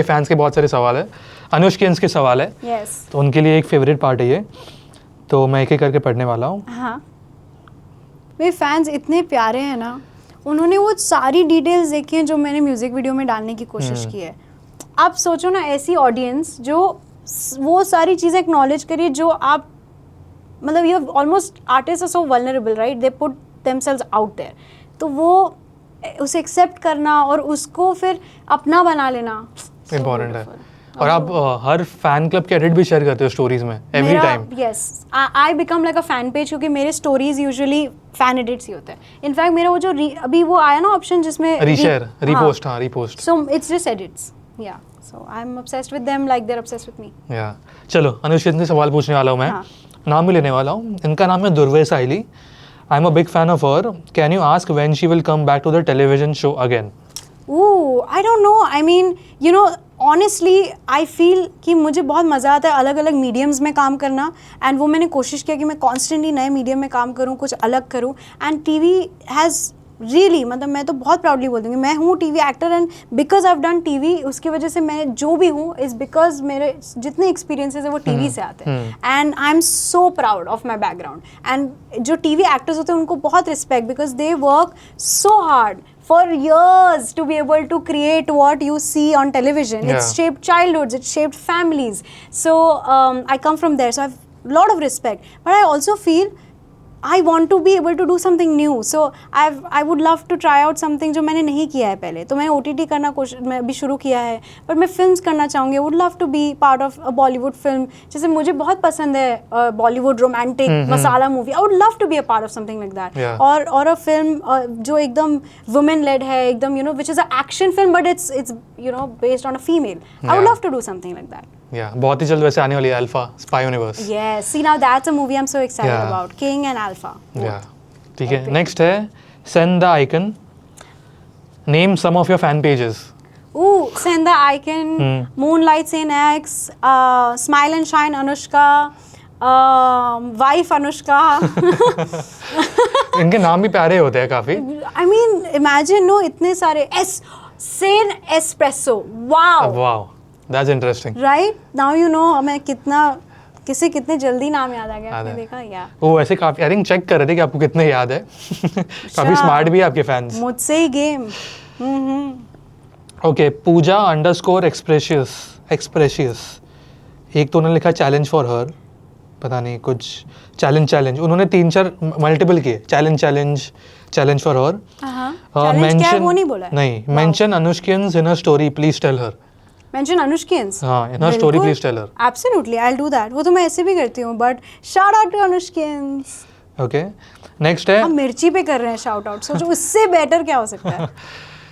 Fans के बहुत सारे सवाल है, अनुष्कियंस के सवाल है। yes. तो उनके लिए एक फेवरेट पार्ट है ये, तो मैं एक एक करके पढ़ने वाला हूँ। हाँ, मेरे फैंस इतने प्यारे हैं ना, उन्होंने वो सारी डिटेल्स देखी हैं जो मैंने म्यूज़िक वीडियो में डालने की कोशिश की है। आप सोचो ना, ऐसी ऑडियंस जो वो सारी चीज़ें एक्नॉलेज करिए जो आप, मतलब ये almost artist are so vulnerable right, they put themselves out there, तो वो उसे एक्सेप्ट करना और उसको फिर अपना बना लेना इम्पोर्टेंट है। और आप हर फैन क्लब के एडिट भी शेयर करते हो स्टोरीज में every time? Yes, I become like a fan page, क्योंकि मेरे स्टोरीज यूजुअली फैन एडिट्स ही होते हैं। इनफैक्ट मेरा वो जो अभी वो आया ना ऑप्शन जिसमें रीशेयर, रिपोस्ट, हाँ repost, so it's just edits, yeah so I am obsessed with them like they are obsessed with me. Yeah चलो अनुष्कित से सवाल पूछने वाला हूँ मैं। नाम भी लेने वाला हूँ, इनका नाम है Durve Saili. I am a big fan of her, can you ask when she will come back to the television show again? Ooh, I don't know. I mean, you know, honestly, I feel कि मुझे बहुत मज़ा आता है अलग अलग mediums में काम करना, एंड वो मैंने कोशिश किया कि मैं कॉन्स्टेंटली नए मीडियम में काम करूँ, कुछ अलग करूँ, एंड टीवी हैज़ रियली, मतलब मैं तो बहुत प्राउडली बोल दूँगी, मैं हूँ TV actor, and because I have done TV, उसकी वजह से मैं जो भी हूँ इज़ बिकॉज मेरे जितने एक्सपीरियंसेस है वो टीवी से आते हैं, and I am so proud of my background. And जो टीवी एक्टर्स होते हैं उनको बहुत respect, because they work so hard for years to be able to create what you see on television. Yeah. It's shaped childhoods, it's shaped families. So I come from there, so I have a lot of respect. But I also feel I want to be able to do something new. So I would love to try out something जो मैंने नहीं किया है पहले. तो मैंने OTT करना मैं अभी शुरू किया है, पर मैं फिल्म्स करना चाहूँगी. would love to be part of a Bollywood film. जैसे मुझे बहुत पसंद है Bollywood romantic masala movie. I would love to be a part of something like that. Yeah. और a film जो एकदम women led है, एकदम you know, which is an action film but it's you know based on a female. I would love to do something like that. Yeah, बहुत ही जल्द वैसे आने वाली है alpha spy universe. Yes, see now that's a movie I'm so excited Yeah. about. King and Alpha. Yeah, ठीक है। Next है Send the Icon. Name some of your fan pages. Ooh, Send the Icon, Moonlight Saint X, Smile and Shine Anushka, Wife Anushka. इनके नाम भी प्यारे होते हैं काफी। I mean, imagine no इतने सारे Saint Espresso. Wow. Wow, that's interesting. Right? Now you know हमें कितने जल्दी नाम याद आ गया, आपने देखा? या वो वैसे काफी आई थिंक चेक कर रहे थे कि आपको कितने याद है। काफी स्मार्ट भी है आपके फैंस। मुझसे ही गेम। ओके, पूजा अंडरस्कोर एक्सप्रेशियस। एक तो उन्होंने लिखा चैलेंज फॉर हर, पता नहीं कुछ चैलेंज उन्होंने 3-4 मल्टीपल किए, चैलेंज फॉर हर। चैलेंज क्या है वो नहीं बोला है? नहीं, mention Anushkians in her story, please tell her. Mention Anushkians? हाँ, in her story please tell her. Absolutely, I'll do that. वो तो मैं ऐसे भी करती हूँ, but shout out to Anushkians. Okay, next है। हम मिर्ची पे कर रहे हैं shout out, सोचो उससे बेटर क्या हो सकता है?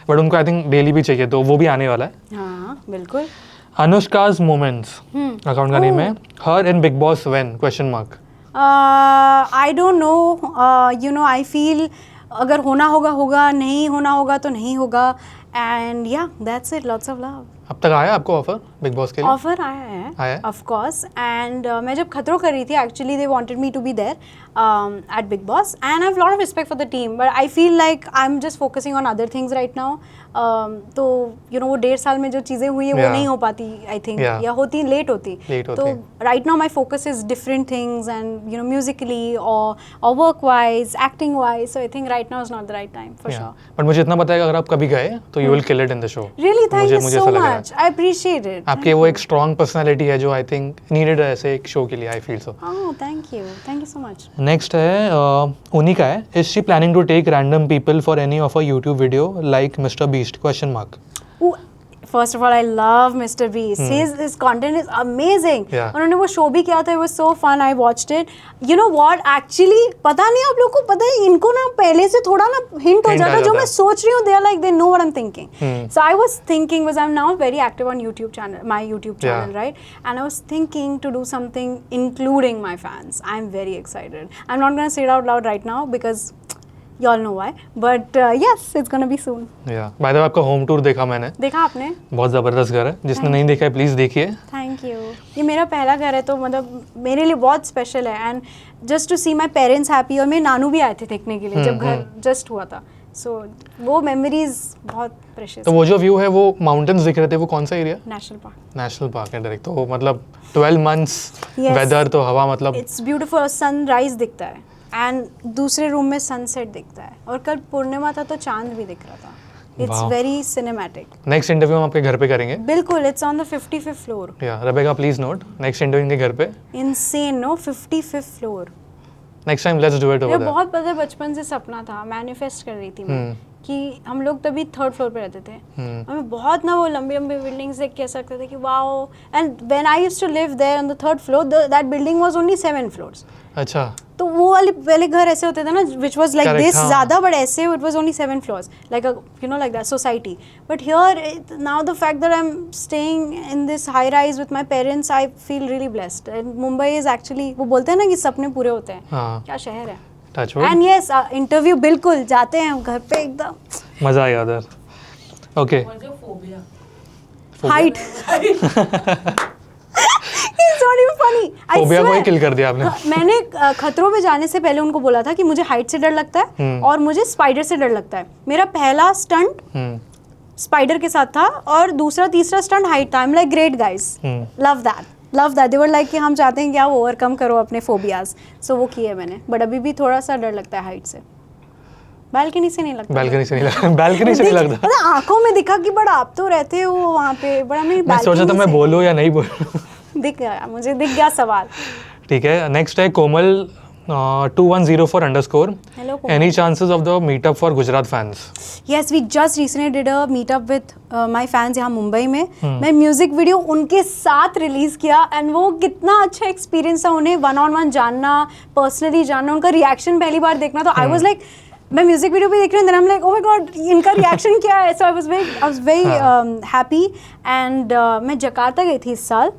But उनको I think डेली भी चाहिए, तो वो भी आने वाला है। हाँ, बिल्कुल। अनुष्का's moments, अकाउंट का नेम है। Her in Big Boss when? Question mark. I don't know. You know, I feel अगर होना होगा, नहीं होना होगा तो नहीं होगा, and yeah, that's it. Lots of love. अब तक आया आपको ऑफर बिग बॉस के लिए? ऑफर आया है ऑफ कोर्स, एंड मैं जब खतरों कर रही थी actually they wanted me to be there at Bigg Boss, and I have lot of respect for the team, but I feel like I am just focusing on other things right now. तो you know वो 1.5 साल में जो चीज़ें हुई है वो नहीं हो पाती आई थिंक, या होती लेट होती। तो right now my focus is different things, and you know musically और work wise, acting wise, so I think right now is not the right time for sure. But मुझे इतना पता है कि अगर आप कभी गए तो you will kill it in the show. Really, thank you so much, I appreciate it. आपके वो एक स्ट्रॉन्ग पर्सनालिटी है जो आई थिंक नीडेड है ऐसे एक शो के लिए, I feel so. Oh, thank you so much. Next है उनिका है। Is she planning to take random people for any of a YouTube video like Mister Beast? Question mark. First of all, I love Mr. Beast. His content is amazing. Yeah. उन्होंने वो show भी किया था, it was so fun. I watched it. You know what? Actually, पता नहीं आप लोगों को पता है, इनको ना पहले से थोड़ा ना हिंट हो जाता है जो मैं सोच रही हूँ. They are like they know what I'm thinking. So I was thinking, because I'm now very active on YouTube channel, my YouTube channel, right? And I was thinking to do something including my fans. I'm very excited. I'm not gonna say it out loud right now because you all know why, but yes, it's gonna be soon. Yeah. By the way, आपका home tour देखा मैंने। देखा आपने? बहुत ज़बरदस्त घर है, जिसने नहीं देखा है प्लीज़ देखिए। Thank you. ये मेरा पहला घर है, तो मतलब मेरे लिए बहुत स्पेशल है, and just to see my parents happy. और मेरे नानू भी आए थे देखने के लिए जब घर जस्ट हुआ था, सो वो मेमोरीज बहुत प्रेशियस. तो वो जो व्यू है वो माउंटेन्स दिख रहे थे, वो कौन सा area? National park. National park है डायरेक्ट. तो मतलब 12 months Yes. वेदर, तो हवा मतलब इट्स ब्यूटीफुल. सनराइज दिखता है एंड दूसरे रूम में सनसेट दिखता है, और कल पूर्णिमा था तो चांद भी दिख रहा था. It's Wow. Very cinematic. Next interview हम आपके घर पे करेंगे. बिल्कुल. It's on the 55th floor. Yeah Rebecca please note, next interview इनके घर पे. Insane no. 55th floor. Next time let's do it मेरा ओवर देयर. बहुत पता बचपन से सपना था, मैनिफेस्ट कर रही थी मैं कि हम लोग तभी 3rd फ्लोर पे रहते थे. हमें बहुत ना वो लंबी लंबी बिल्डिंग्स देख के ऐसा लगता था कि wow. And when I used to live there on the 3rd floor, that building was only 7 floors. अच्छा. तो वो वाले पहले घर ऐसे होते थे ना, which was like Correct, this, हाँ. ज़्यादा बड़े ऐसे. It was only 7 floors, like you know like that society. But here now the fact that I am staying in this high rise with my parents, I feel really blessed. And Mumbai is actually, वो बोलते हैं ना कि सपने पूरे होते हैं. हाँ. क्या शहर है. टच एंड यस, इंटरव्यू बिल्कुल जाते हैं हम घर पे एकदम. मजा आएगा उधर. Okay. Height. It's not even funny. I phobia को ही swear. किल कर दिया आपने. मैंने खतरों में जाने से पहले उनको बोला था कि मुझे हाइट से डर लगता है और मुझे स्पाइडर से डर लगता है. मेरा पहला स्टंट स्पाइडर के साथ था और दूसरा तीसरा स्टंट हाइट था. आई am like great guys, love that. They were like कि हम चाहते हैं कि आप ओवरकम करो अपने फोबियाज. सो वो किए मैंने. बट अभी भी थोड़ा सा डर लगता है हाइट से. बालकनी से नहीं लगता. बालकनी से नहीं लगता. बालकनी से नहीं लगता. मतलब आंखों में दिखा कि बड़ा आप तो रहते हो वहाँ पे, बड़ा मेरी मैं सोचा था balcony मैं से- बोलूँ या नहीं बोलूँ. दिख गया मुझे, दिख गया सवाल. ठीक है. नेक्स्ट है कोमल 2104 _ Hello, Komal. Any chances of the meetup for Gujarat fans? Yes, we just recently did a meetup with my fans यहाँ मुंबई में. मैं म्यूजिक वीडियो उनके साथ रिलीज किया एंड वो कितना अच्छा एक्सपीरियंस था. उन्हें 1-on-1 जानना, पर्सनली जानना, उनका रिएक्शन पहली बार देखना. तो आई वाज लाइक, मैं म्यूजिक वीडियो पे देख रही हूँ, then I am like, oh my god, इनका रिएक्शन क्या है. So I was very happy. And मैं जकार्ता गई थी इस साल.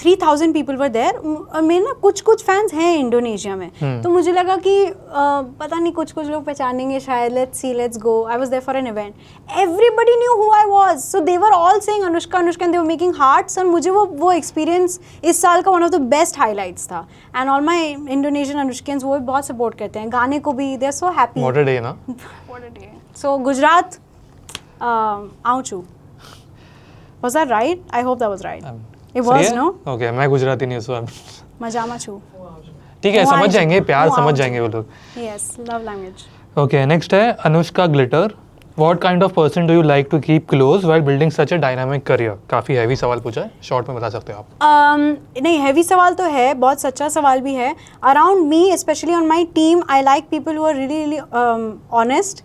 3000 पीपल वर देयर. और मेरे ना कुछ फैंस हैं इंडोनेशिया में. तो मुझे लगा कि पता नहीं कुछ लोग पहचानेंगे शायद. Let's see, let's go. I was there for an event. Everybody knew who I was. So they were all saying Anushka Anushka and they were making hearts. और मुझे वो एक्सपीरियंस इस साल का one of the best highlights था. And all my Indonesian Anushkians वो भी बहुत सपोर्ट करते हैं. गाने को भी, they are so happy. What a day, ना? What a day. So Gujarat आऊँ छू. Was that right? I hope that was right. It सही was, है? no? Okay, मैं गुजराती नहीं हूँ so I'm- मजामा छू. ठीक है, वो समझ आज- जाएंगे, प्यार वो समझ आज- जाएंगे वो लोग. Yes, love language. Okay. Next है Anushka glitter. What kind of person do you like to keep close while building such a dynamic career? काफ़ी हैवी सवाल पूछा है, शॉर्ट में बता सकते हो आप. नहीं, हैवी सवाल तो है, बहुत सच्चा सवाल भी है. Around me, specially on my team, I like people who are really honest,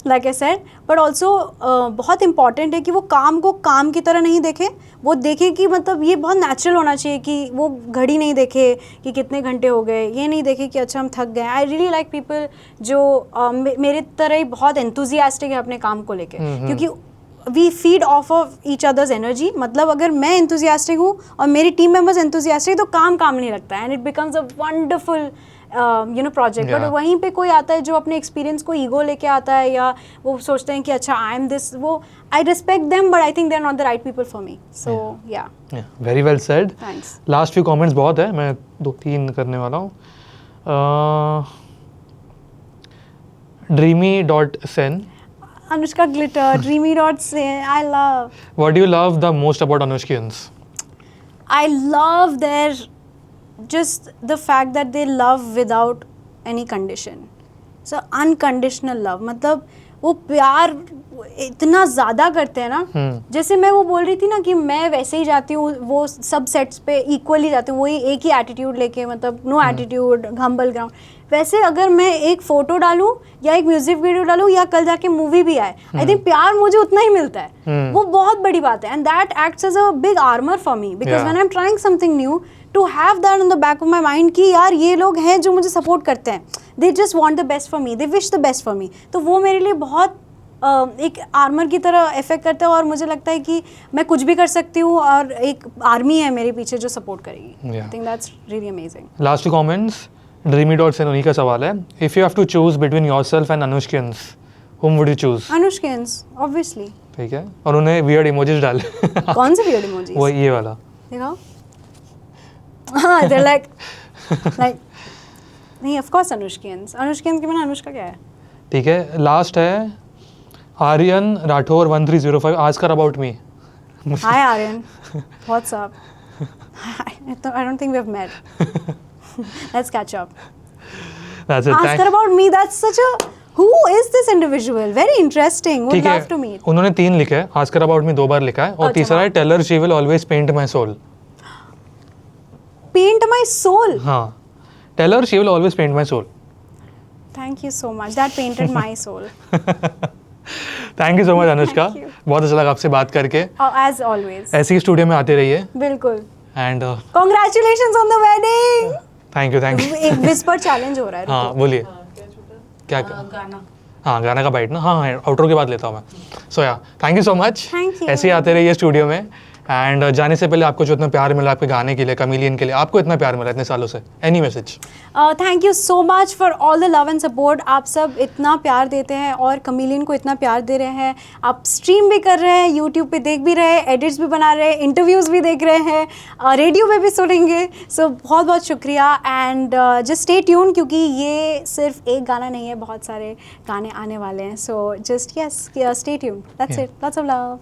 like I said. But also बहुत इंपॉर्टेंट है कि वो काम को काम की तरह नहीं देखे. वो देखे कि मतलब ये बहुत नेचुरल होना चाहिए, कि वो घड़ी नहीं देखे कि कितने घंटे हो गए, ये नहीं देखे कि अच्छा हम थक गए. आई रियली लाइक पीपल जो मेरे तरह ही बहुत एंथुजियास्टिक है अपने काम को लेके. क्योंकि we feed off each other's energy. मतलब अगर मैं एंथुजियास्टिक हूँ और मेरी टीम मेंबर्स एंथुजियास्टिक, तो काम नहीं लगता है. And it becomes a wonderful project. But Yeah. वहीं पे कोई आता है जो अपने एक्सपीरियंस को ईगो लेके आता है, या वो सोचते हैं कि अच्छा आई एम दिस. वो I respect them, but I think they are not the right people for me. So yeah, very well said. Thanks. Last few comments बहुत है, मैं 2-3 करने वाला हूँ. dreamy.sen. Anushka glitter, dreamy dot से, I love. What do you love the most about Anushkians? I love their just the fact that they love without any condition. So unconditional love. मतलब वो प्यार इतना ज़्यादा करते हैं ना. जैसे मैं वो बोल रही थी ना कि मैं वैसे ही जाती हूँ, वो सब सेट्स पे इक्वली जाती हूँ, वही एक ही एटीट्यूड लेके, मतलब नो एटीट्यूड, हम्बल ग्राउंड. वैसे अगर मैं एक फ़ोटो डालूँ या एक म्यूजिक वीडियो डालूँ या कल जाके मूवी भी आए, आई थिंक प्यार मुझे उतना ही मिलता है. वो बहुत बड़ी बात है. And that acts as a big armour for me, because when I am trying something new, to have that in the back of my mind कि यार ये लोग हैं जो मुझे सपोर्ट करते हैं. They just want the best for me, they wish the best for me. तो वो मेरे लिए बहुत एक आर्मर की तरह इफेक्ट करता है. और मुझे लगता है कि मैं कुछ भी कर सकती हूँ और एक आर्मी है मेरे पीछे जो सपोर्ट करेगी. I think that's really amazing. Last two comments dreamy.sen, उन्हीं का सवाल है. If you have to choose between yourself and Anushkians, whom would you choose? Anushkians, obviously. ठीक है. और उन्हें weird emojis डाले. कौन से weird emojis? वो ये वाला. दिखाओ. हाँ, they're like नहीं, of course अनुष्किंस. अनुष्किंस के बिना अनुष्का क्या है? ठीक है, लास्ट है Aryan Rathore 1305, ask her about me. Hi Aryan, what's up? I don't think we've met. Let's catch up. That's it. Ask her about me. That's such a. Who is this individual? Very interesting. Would ठीक है, love to meet. उन्होंने 3 लिखे हैं, ask her about मी 2 बार लिखा है, और अच्छा, तीसरा है हाँ. Taylor she will always paint my soul. Paint my soul. हाँ, Taylor she will always paint my soul. Thank you so much. That painted my soul. Thank you so much Anushka, Thank you. बहुत अच्छा लगा आपसे बात करके. As always. ऐसे ही studio में आते रहिए. बिल्कुल. And Congratulations on the wedding. Thank you. एक whisper challenge हो रहा है. हाँ रुको. बोलिए. क्या गाना हाँ, गाना का बाइट ना. हाँ हाँ, आउटरो के बाद लेता हूँ मैं. सो या thank you so much. Thank you. ऐसे ही आते रहिए स्टूडियो में. एंड जाने से पहले आपको जो इतना प्यार मिला आपके गाने के लिए, कमीलियन के लिए, आपको इतना प्यार मिला इतने सालों से, any message? Thank you so much for all the love and support. आप सब इतना प्यार देते हैं और कमीलियन को इतना प्यार दे रहे हैं. आप स्ट्रीम भी कर रहे हैं, यूट्यूब पे देख भी रहे हैं, एडिट्स भी बना रहे हैं, इंटरव्यूज़ भी देख रहे हैं, रेडियो पे भी सुनेंगे. सो बहुत बहुत शुक्रिया. एंड जस्ट स्टे ट्यून, क्योंकि ये सिर्फ एक गाना नहीं है, बहुत सारे गाने आने वाले हैं. So just yes, stay tune. That's it. Lots of love.